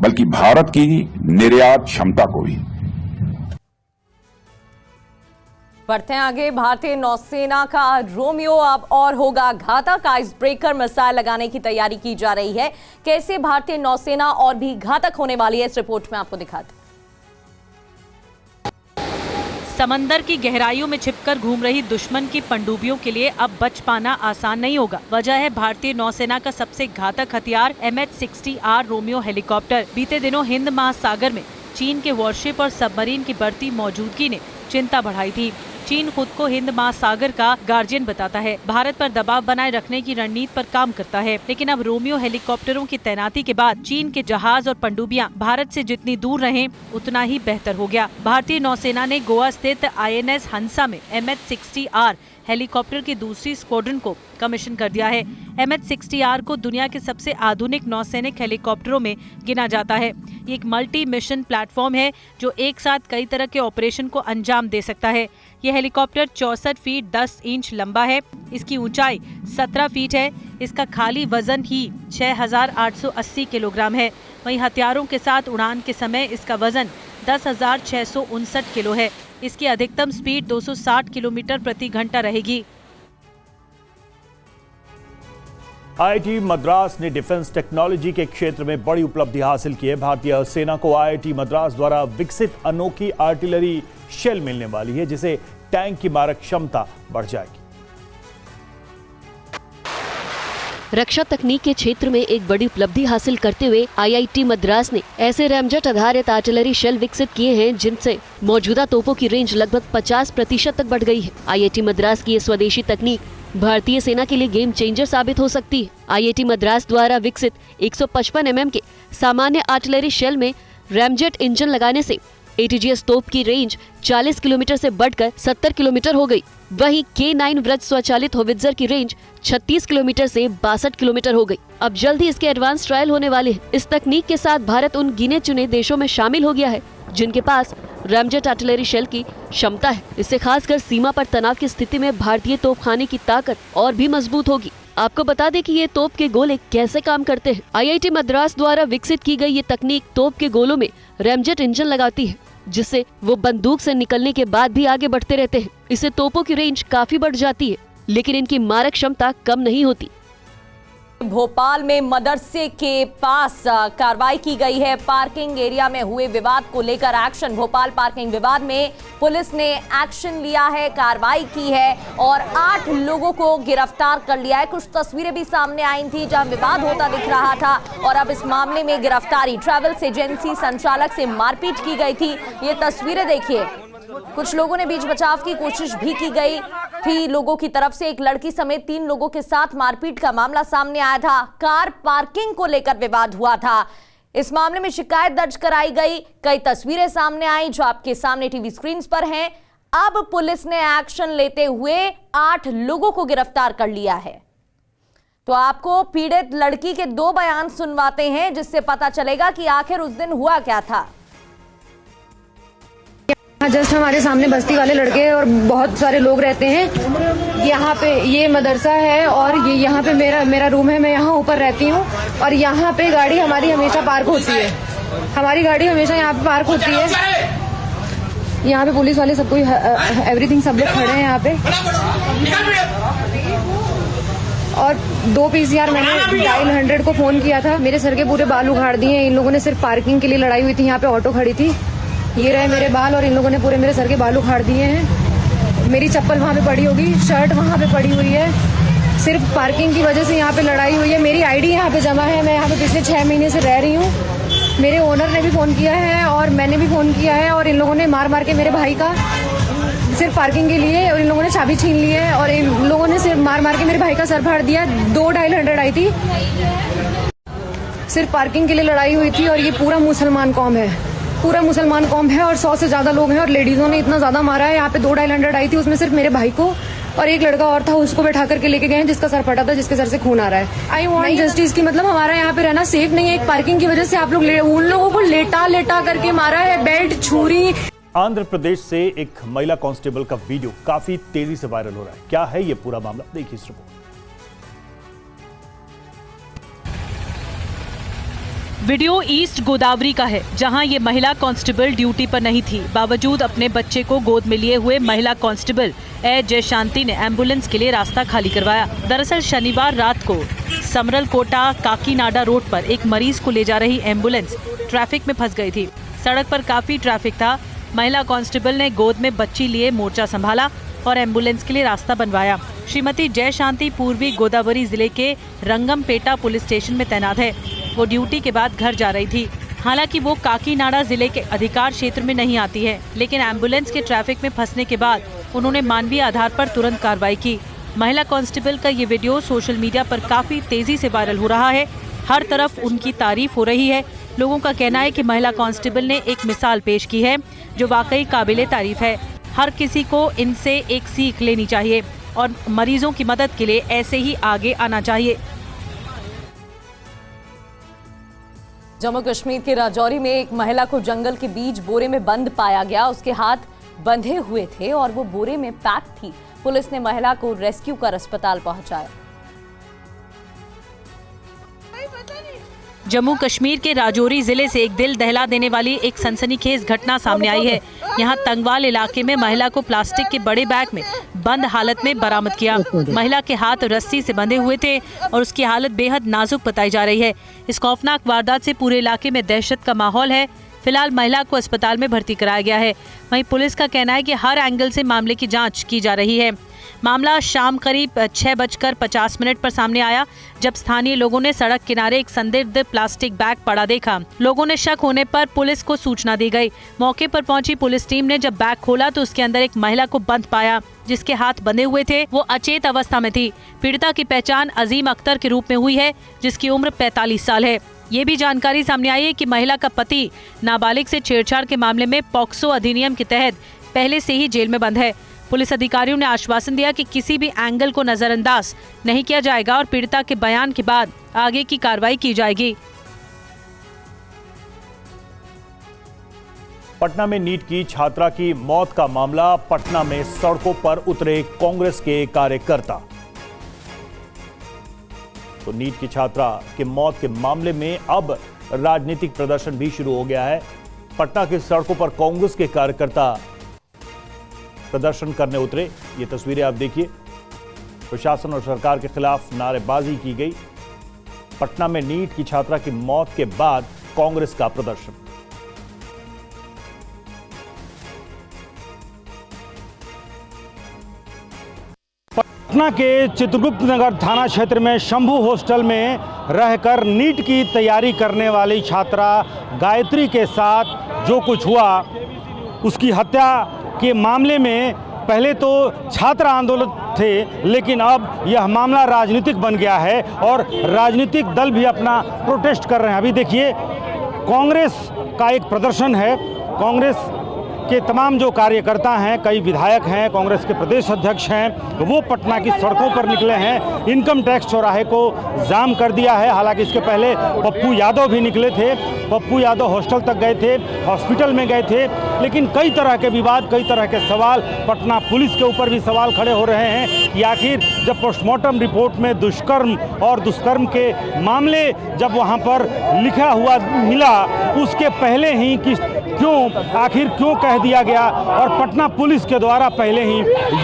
Speaker 13: बल्कि भारत की निर्यात क्षमता को भी।
Speaker 1: बढ़ते हैं आगे। भारतीय नौसेना का रोमियो अब और होगा घातक। आइस ब्रेकर मिसाइल लगाने की तैयारी की जा रही है। कैसे भारतीय नौसेना और भी घातक होने वाली है, इस रिपोर्ट में आपको दिखाते हैं।
Speaker 3: समंदर की गहराइयों में छिपकर घूम रही दुश्मन की पनडुब्बियों के लिए अब बच पाना आसान नहीं होगा। वजह है भारतीय नौसेना का सबसे घातक हथियार MH-60R रोमियो हेलीकॉप्टर। बीते दिनों हिंद महासागर में चीन के वॉरशिप और सबमरीन की बढ़ती मौजूदगी ने चिंता बढ़ाई थी। चीन खुद को हिंद महासागर का गार्जियन बताता है, भारत पर दबाव बनाए रखने की रणनीति पर काम करता है। लेकिन अब रोमियो हेलीकॉप्टरों की तैनाती के बाद चीन के जहाज और पनडुब्बियां भारत से जितनी दूर रहें उतना ही बेहतर हो गया। भारतीय नौसेना ने गोवा स्थित INS हंसा में MH-60R हेलीकॉप्टर की दूसरी स्क्वाड्रन को कमीशन कर दिया है। MH-60R को दुनिया के सबसे आधुनिक नौसैनिक हेलीकॉप्टरों में गिना जाता है। ये एक मल्टी मिशन प्लेटफॉर्म है जो एक साथ कई तरह के ऑपरेशन को अंजाम दे सकता है। यह हेलीकॉप्टर 64 फीट 10 इंच लंबा है। इसकी ऊंचाई 17 फीट है। इसका खाली वजन ही 6,880 किलोग्राम है। वहीं हथियारों के साथ उड़ान के समय इसका वजन 10,659 किलो है। इसकी अधिकतम स्पीड 260 किलोमीटर प्रति घंटा रहेगी।
Speaker 2: IIT मद्रास ने डिफेंस टेक्नोलॉजी के क्षेत्र में बड़ी उपलब्धि हासिल की है। भारतीय सेना को IIT मद्रास द्वारा विकसित अनोखी आर्टिलरी शेल मिलने वाली है, जिसे टैंक की मारक क्षमता बढ़ जाएगी।
Speaker 14: रक्षा तकनीक के क्षेत्र में एक बड़ी उपलब्धि हासिल करते हुए IIT मद्रास ने ऐसे रैमजेट आधारित आर्टिलरी शेल विकसित किए हैं जिनसे मौजूदा तोपों की रेंज लगभग 50% तक बढ़ गई है। IIT मद्रास की ये स्वदेशी तकनीक भारतीय सेना के लिए गेम चेंजर साबित हो सकती है। IIT मद्रास द्वारा विकसित 155 mm के सामान्य आर्टिलरी शेल में रैमजेट इंजन लगाने से ATGS तोप की रेंज 40 किलोमीटर से बढ़कर 70 किलोमीटर हो गई। वहीं K9 व्रज स्वचालित होवित्जर की रेंज 36 किलोमीटर से 62 किलोमीटर हो गई। अब जल्द ही इसके एडवांस ट्रायल होने वाले हैं। इस तकनीक के साथ भारत उन गिने चुने देशों में शामिल हो गया है जिनके पास रैमजेट आर्टिलरी शेल की क्षमता है। इससे खासकर सीमा पर तनाव की स्थिति में भारतीय तोपखाने की ताकत और भी मजबूत होगी। आपको बता दें कि ये तोप के गोले कैसे काम करते हैं। IIT मद्रास द्वारा विकसित की गई ये तकनीक तोप के गोलों में रैमजेट इंजन लगाती है, जिससे वो बंदूक से निकलने के बाद भी आगे बढ़ते रहते हैं। इससे तोपों की रेंज काफी बढ़ जाती है, लेकिन इनकी मारक क्षमता कम नहीं होती।
Speaker 1: भोपाल में मदरसे के पास कार्रवाई की गई है। पार्किंग एरिया में हुए विवाद को लेकर एक्शन। भोपाल पार्किंग विवाद में पुलिस ने एक्शन लिया है, कार्रवाई की है और 8 लोगों को गिरफ्तार कर लिया है। कुछ तस्वीरें भी सामने आई थी जहां विवाद होता दिख रहा था और अब इस मामले में गिरफ्तारी। ट्रैवल्स एजेंसी संचालक से मारपीट की गई थी। ये तस्वीरें देखिए। कुछ लोगों ने बीच बचाव की कोशिश भी की गई थी लोगों की तरफ से। एक लड़की समेत 3 लोगों के साथ मारपीट का मामला सामने आया था। कार पार्किंग को लेकर विवाद हुआ था। इस मामले में शिकायत दर्ज कराई गई। कई तस्वीरें सामने आई जो आपके सामने टीवी स्क्रीन पर हैं। अब पुलिस ने एक्शन लेते हुए 8 लोगों को गिरफ्तार कर लिया है। तो आपको पीड़ित लड़की के 2 बयान सुनवाते हैं जिससे पता चलेगा कि आखिर उस दिन हुआ क्या था।
Speaker 15: जस्ट हमारे सामने बस्ती वाले लड़के और बहुत सारे लोग रहते हैं। यहाँ पे ये मदरसा है और ये यहाँ पे मेरा रूम है। मैं यहाँ ऊपर रहती हूँ और यहाँ पे गाड़ी हमारी हमेशा पार्क होती है। हमारी गाड़ी हमेशा यहाँ पे पार्क होती है। यहाँ पे पुलिस वाले सब कोई एवरीथिंग सब लोग खड़े हैं यहाँ पे। और 2 PCR मैंने डायल 100 को फोन किया था। मेरे सर के पूरे बाल उखाड़ दिए। इन लोगों ने सिर्फ पार्किंग के लिए लड़ाई हुई थी। यहाँ पे ऑटो खड़ी थी ये रहे मेरे बाल और इन लोगों ने पूरे मेरे सर के बाल उखाड़ दिए हैं। मेरी चप्पल वहाँ पे पड़ी होगी, शर्ट वहाँ पे पड़ी हुई है। सिर्फ पार्किंग की वजह से यहाँ पे लड़ाई हुई है। मेरी आईडी यहाँ पे जमा है, मैं यहाँ पे पिछले 6 महीने से रह रही हूँ। मेरे ओनर ने भी फ़ोन किया है और मैंने भी फ़ोन किया है और इन लोगों ने मार मार के मेरे भाई का सिर्फ पार्किंग के लिए, और इन लोगों ने चाबी छीन ली है और इन लोगों ने सिर्फ मार मार के मेरे भाई का सर फाड़ दिया। 2-250 आई थी, सिर्फ पार्किंग के लिए लड़ाई हुई थी। और ये पूरा मुसलमान कौम है, पूरा मुसलमान कौम है और 100 से ज़्यादा लोग हैं और लेडीज़ों ने इतना ज़्यादा मारा है। यहाँ पे 2-250 आई थी, उसमें सिर्फ मेरे भाई को और एक लड़का और था, उसको बैठा करके लेके गए हैं जिसका सर फटा था, जिसके सर से खून आ रहा है। आई वांट जस्टिस की मतलब हमारा यहाँ पे रहना सेफ नहीं है। एक पार्किंग की वजह से आप लोग उन लोगों को लेटा करके मारा है, बेल्ट, छुरी।
Speaker 2: आंध्र प्रदेश से एक महिला कांस्टेबल का वीडियो काफी तेजी से वायरल हो रहा है। क्या है ये पूरा मामला, देखिए इस रिपोर्ट।
Speaker 3: वीडियो ईस्ट गोदावरी का है, जहां ये महिला कांस्टेबल ड्यूटी पर नहीं थी। बावजूद अपने बच्चे को गोद में लिए हुए महिला कांस्टेबल ए जयशांति ने एम्बुलेंस के लिए रास्ता खाली करवाया। दरअसल शनिवार रात को समरलकोटा काकीनाडा रोड पर एक मरीज को ले जा रही एम्बुलेंस ट्रैफिक में फंस गई थी। सड़क पर काफी ट्रैफिक था। महिला कांस्टेबल ने गोद में बच्ची लिए मोर्चा संभाला और एम्बुलेंस के लिए रास्ता बनवाया। श्रीमती जयशांति पूर्वी गोदावरी जिले के रंगमपेटा पुलिस स्टेशन में तैनात है। वो ड्यूटी के बाद घर जा रही थी। हालांकि वो काकीनाडा जिले के अधिकार क्षेत्र में नहीं आती है, लेकिन एम्बुलेंस के ट्रैफिक में फंसने के बाद उन्होंने मानवीय आधार पर तुरंत कार्रवाई की। महिला कांस्टेबल का ये वीडियो सोशल मीडिया पर काफी तेजी से वायरल हो रहा है। हर तरफ उनकी तारीफ हो रही है। लोगों का कहना है कि महिला कांस्टेबल ने एक मिसाल पेश की है जो वाकई काबिले तारीफ है। हर किसी को इनसे एक सीख लेनी चाहिए और मरीजों की मदद के लिए ऐसे ही आगे आना चाहिए।
Speaker 1: जम्मू कश्मीर के राजौरी में एक महिला को जंगल के बीच बोरे में बंद पाया गया। उसके हाथ बंधे हुए थे और वो बोरे में पैक थी। पुलिस ने महिला को रेस्क्यू कर अस्पताल पहुंचाया।
Speaker 3: जम्मू कश्मीर के राजौरी जिले से एक दिल दहला देने वाली एक सनसनीखेज घटना सामने आई है। यहां तंगवाल इलाके में महिला को प्लास्टिक के बड़े बैग में बंद हालत में बरामद किया। महिला के हाथ रस्सी से बंधे हुए थे और उसकी हालत बेहद नाजुक बताई जा रही है। इस खौफनाक वारदात से पूरे इलाके में दहशत का माहौल है। फिलहाल महिला को अस्पताल में भर्ती कराया गया है। वहीं पुलिस का कहना है कि हर एंगल से मामले की जांच की जा रही है। मामला शाम करीब 6:50 पर सामने आया, जब स्थानीय लोगों ने सड़क किनारे एक संदिग्ध प्लास्टिक बैग पड़ा देखा। लोगों ने शक होने पर पुलिस को सूचना दी गई। मौके पर पहुंची पुलिस टीम ने जब बैग खोला तो उसके अंदर एक महिला को बंद पाया, जिसके हाथ बंधे हुए थे। वो अचेत अवस्था में थी। पीड़िता की पहचान अजीम अख्तर के रूप में हुई है, जिसकी उम्र 45 साल है। ये भी जानकारी सामने आई है कि महिला का पति नाबालिग से छेड़छाड़ के मामले में पॉक्सो अधिनियम के तहत पहले से ही जेल में बंद है। पुलिस अधिकारियों ने आश्वासन दिया कि किसी भी एंगल को नजरअंदाज नहीं किया जाएगा और पीड़िता के बयान के बाद आगे की कार्रवाई की जाएगी।
Speaker 2: पटना में नीट की छात्रा की मौत का मामला। पटना में सड़कों पर उतरे कांग्रेस के कार्यकर्ता। तो नीट की छात्रा के मौत के मामले में अब राजनीतिक प्रदर्शन भी शुरू हो गया है। पटना की सड़कों पर कांग्रेस के कार्यकर्ता प्रदर्शन करने उतरे। ये तस्वीरें आप देखिए। प्रशासन और सरकार के खिलाफ नारेबाजी की गई। पटना में नीट की छात्रा की मौत के बाद कांग्रेस का प्रदर्शन।
Speaker 16: पटना के चित्रगुप्त नगर थाना क्षेत्र में शंभू हॉस्टल में रहकर नीट की तैयारी करने वाली छात्रा गायत्री के साथ जो कुछ हुआ, उसकी हत्या के मामले में पहले तो छात्र आंदोलन थे, लेकिन अब यह मामला राजनीतिक बन गया है और राजनीतिक दल भी अपना प्रोटेस्ट कर रहे हैं। अभी देखिए कांग्रेस का एक प्रदर्शन है। कांग्रेस के तमाम जो कार्यकर्ता हैं, कई विधायक हैं, कांग्रेस के प्रदेश अध्यक्ष हैं, वो पटना की सड़कों पर निकले हैं। इनकम टैक्स चौराहे को जाम कर दिया है। हालांकि इसके पहले पप्पू यादव भी निकले थे। पप्पू यादव हॉस्टल तक गए थे, हॉस्पिटल में गए थे, लेकिन कई तरह के विवाद, कई तरह के सवाल, पटना पुलिस के ऊपर भी सवाल खड़े हो रहे हैं कि आखिर जब पोस्टमार्टम रिपोर्ट में दुष्कर्म और दुष्कर्म के मामले जब वहाँ पर लिखा हुआ मिला, उसके पहले ही किस आखिर क्यों कह दिया गया, और पटना पुलिस के द्वारा पहले ही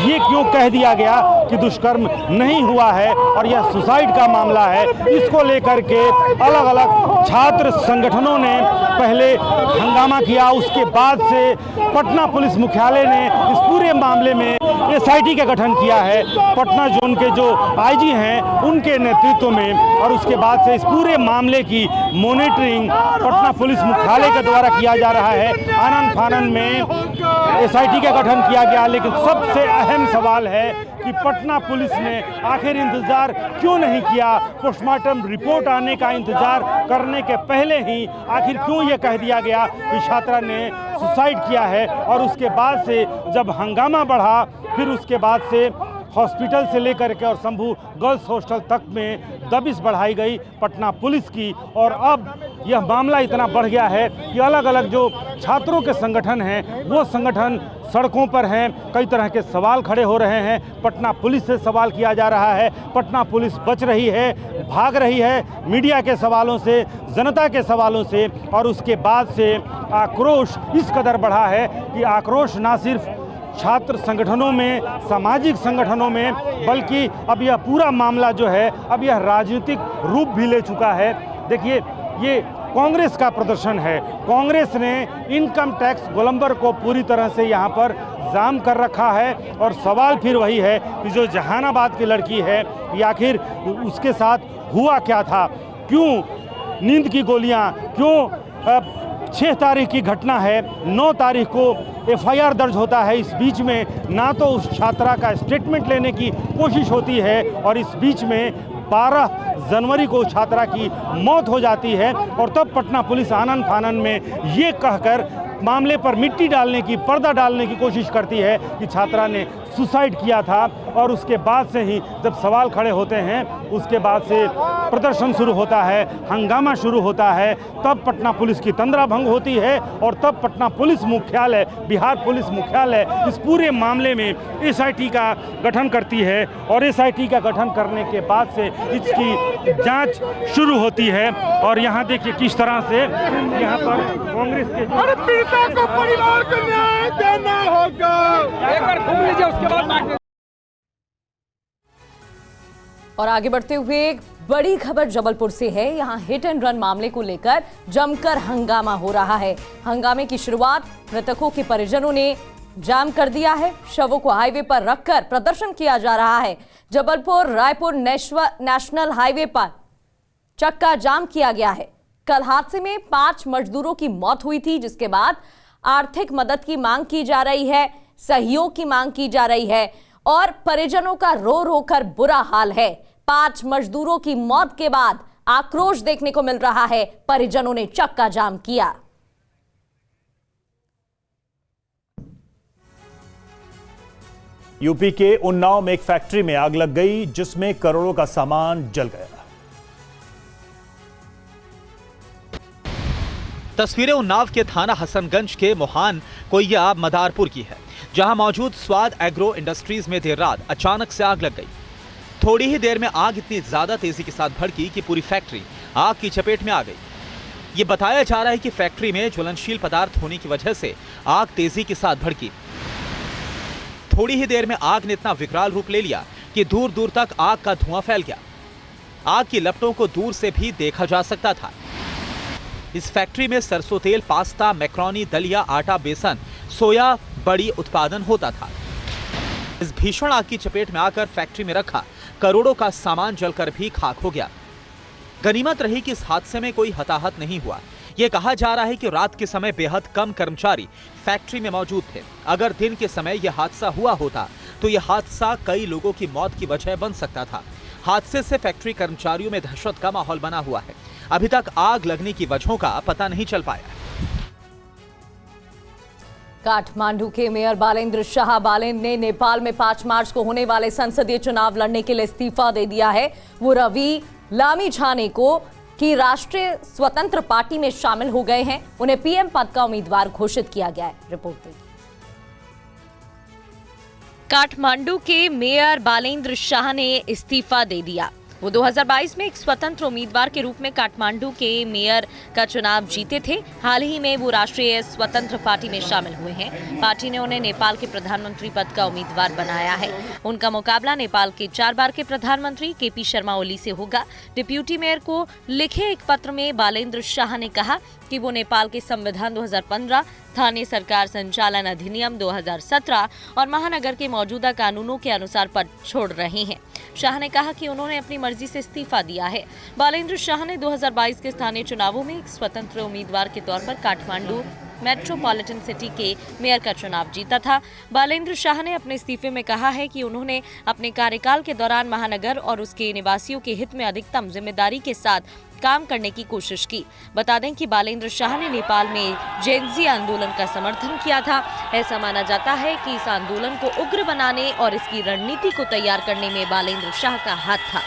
Speaker 16: ये क्यों कह दिया गया कि दुष्कर्म नहीं हुआ है और यह सुसाइड का मामला है। इसको लेकर के अलग अलग छात्र संगठनों ने पहले हंगामा किया, उसके बाद से पटना पुलिस मुख्यालय ने इस पूरे मामले में एसआईटी का गठन किया है पटना जोन के जो आईजी हैं उनके नेतृत्व में, और उसके बाद से इस पूरे मामले की मॉनिटरिंग पटना पुलिस मुख्यालय के द्वारा किया जा रहा है। आनन फानन में एसआईटी का गठन किया गया, लेकिन सबसे अहम सवाल है कि पटना पुलिस ने आखिर इंतजार क्यों नहीं किया, पोस्टमार्टम रिपोर्ट आने का इंतजार करने के पहले ही आखिर क्यों ये कह दिया गया कि छात्रा ने सुसाइड किया है। और उसके बाद से जब हंगामा बढ़ा, फिर उसके बाद से हॉस्पिटल से लेकर के और शंभू गर्ल्स हॉस्टल तक में दबिश बढ़ाई गई पटना पुलिस की, और अब यह मामला इतना बढ़ गया है कि अलग अलग जो छात्रों के संगठन हैं वो संगठन सड़कों पर हैं। कई तरह के सवाल खड़े हो रहे हैं, पटना पुलिस से सवाल किया जा रहा है, पटना पुलिस बच रही है, भाग रही है मीडिया के सवालों से, जनता के सवालों से, और उसके बाद से आक्रोश इस कदर बढ़ा है कि आक्रोश ना सिर्फ छात्र संगठनों में, सामाजिक संगठनों में, बल्कि अब यह पूरा मामला जो है अब यह राजनीतिक रूप भी ले चुका है। देखिए, ये कांग्रेस का प्रदर्शन है। कांग्रेस ने इनकम टैक्स गोलंबर को पूरी तरह से यहाँ पर जाम कर रखा है, और सवाल फिर वही है कि जो जहानाबाद की लड़की है ये आखिर उसके साथ हुआ क्या था, क्यों नींद की गोलियाँ, क्यों 6 तारीख की घटना है, 9 तारीख को एफआईआर दर्ज होता है, इस बीच में ना तो उस छात्रा का स्टेटमेंट लेने की कोशिश होती है, और इस बीच में 12 जनवरी को छात्रा की मौत हो जाती है, और तब पटना पुलिस आनन फानन में ये कहकर मामले पर मिट्टी डालने की, पर्दा डालने की कोशिश करती है कि छात्रा ने सुसाइड किया था। और उसके बाद से ही जब सवाल खड़े होते हैं, उसके बाद से प्रदर्शन शुरू होता है, हंगामा शुरू होता है, तब पटना पुलिस की तंद्रा भंग होती है, और तब पटना पुलिस मुख्यालय, बिहार पुलिस मुख्यालय इस पूरे मामले में एसआईटी का गठन करती है, और एसआईटी का गठन करने के बाद से इसकी जांच शुरू होती है। और यहाँ देखिए किस तरह से यहाँ पर कांग्रेस के को परिवार को न्याय देना होगा। एक बार घूम लीजिए, उसके बाद।
Speaker 1: और आगे बढ़ते हुए एक बड़ी खबर जबलपुर से है। यहाँ हिट एंड रन मामले को लेकर जमकर हंगामा हो रहा है। हंगामे की शुरुआत मृतकों के परिजनों ने जाम कर दिया है। शवों को हाईवे पर रखकर प्रदर्शन किया जा रहा है। जबलपुर रायपुर नेशनल हाईवे पर चक्का जाम किया गया है। कल हादसे में 5 मजदूरों की मौत हुई थी, जिसके बाद आर्थिक मदद की मांग की जा रही है, सहयोग की मांग की जा रही है, और परिजनों का रो रो कर बुरा हाल है। 5 मजदूरों की मौत के बाद आक्रोश देखने को मिल रहा है। परिजनों ने चक्का जाम किया।
Speaker 2: यूपी के उन्नाव में एक फैक्ट्री में आग लग गई, जिसमें करोड़ों का सामान जल गया।
Speaker 9: तस्वीरें उन्नाव के थाना हसनगंज के मोहान कोइया मदारपुर की है, जहां मौजूद स्वाद एग्रो इंडस्ट्रीज में देर रात अचानक से आग लग गई। थोड़ी ही देर में आग इतनी ज्यादा तेजी के साथ भड़की कि पूरी फैक्ट्री आग की चपेट में आ गई। ये बताया जा रहा है कि फैक्ट्री में ज्वलनशील पदार्थ होने की वजह से आग तेजी के साथ भड़की। थोड़ी ही देर में आग ने इतना विकराल रूप ले लिया कि दूर दूर तक आग का धुआं फैल गया। आग की लपटों को दूर से भी देखा जा सकता था। इस फैक्ट्री में सरसों तेल, पास्ता, मैक्रोनी, दलिया, आटा, बेसन, सोया बड़ी उत्पादन होता था। इस भीषण आग की चपेट में आकर फैक्ट्री में रखा करोड़ों का सामान जलकर भी खाक हो गया। गनीमत रही कि इस हादसे में कोई हताहत नहीं हुआ। यह कहा जा रहा है कि रात के समय बेहद कम कर्मचारी फैक्ट्री में मौजूद थे। अगर दिन के समय यह हादसा हुआ होता तो यह हादसा कई लोगों की मौत की वजह बन सकता था। हादसे से फैक्ट्री कर्मचारियों में दहशत का माहौल बना हुआ है। अभी तक आग लगने की वजहों का पता नहीं चल पाया।
Speaker 1: काठमांडू के मेयर बालेंद्र शाह ने नेपाल में 5 मार्च को होने वाले संसदीय चुनाव लड़ने के लिए इस्तीफा दे दिया है। वो रवि लामिछाने को की राष्ट्रीय स्वतंत्र पार्टी में शामिल हो गए हैं। उन्हें पीएम पद का उम्मीदवार घोषित किया गया है। रिपोर्ट देखिए। काठमांडू के मेयर बालेंद्र शाह ने इस्तीफा दे दिया। वो 2022 में एक स्वतंत्र उम्मीदवार के रूप में काठमांडू के मेयर का चुनाव जीते थे। हाल ही में वो राष्ट्रीय स्वतंत्र पार्टी में शामिल हुए हैं। पार्टी ने उन्हें नेपाल के प्रधानमंत्री पद का उम्मीदवार बनाया है। उनका मुकाबला नेपाल के 4 बार के प्रधानमंत्री केपी शर्मा ओली से होगा। डिप्यूटी मेयर को लिखे एक पत्र में बालेंद्र शाह ने कहा कि वो नेपाल के संविधान 2015, स्थानीय सरकार संचालन अधिनियम 2017 और महानगर के मौजूदा कानूनों के अनुसार पद छोड़ रहे हैं। शाह ने कहा कि उन्होंने अपनी मर्जी से इस्तीफा दिया है। बालेंद्र शाह ने 2022 के स्थानीय चुनावों में एक स्वतंत्र उम्मीदवार के तौर पर काठमांडू मेट्रोपॉलिटन सिटी के मेयर का चुनाव जीता था। बालेंद्र शाह ने अपने इस्तीफे में कहा है कि उन्होंने अपने कार्यकाल के दौरान महानगर और उसके निवासियों के हित में अधिकतम जिम्मेदारी के साथ काम करने की कोशिश की। बता दें कि बालेंद्र शाह ने नेपाल में जेनजी आंदोलन का समर्थन किया था। ऐसा माना जाता है कि इस आंदोलन को उग्र बनाने और इसकी रणनीति को तैयार करने में बालेंद्र शाह का हाथ था।